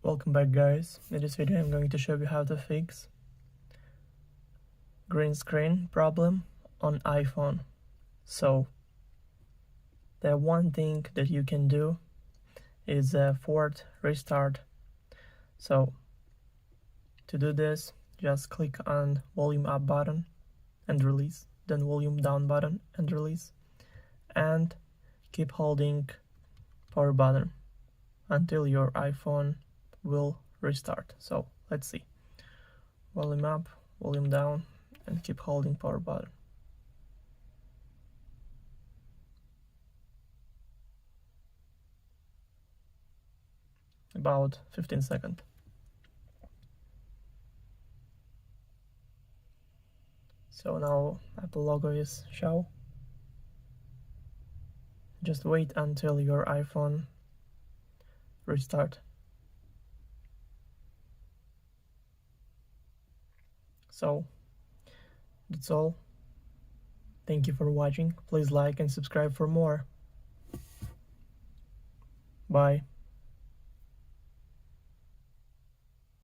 Welcome back, guys. In this video I'm going to show you how to fix green screen problem on iPhone. So the one thing that you can do is a forward restart. So to do this, just click on volume up button and release, then volume down button and release, and keep holding power button until your iPhone will restart. So let's see. Volume up, volume down, and keep holding power button. About 15 seconds. So now Apple logo is shown. Just wait until your iPhone restart. So that's all. Thank you for watching. Please like and subscribe for more. Bye.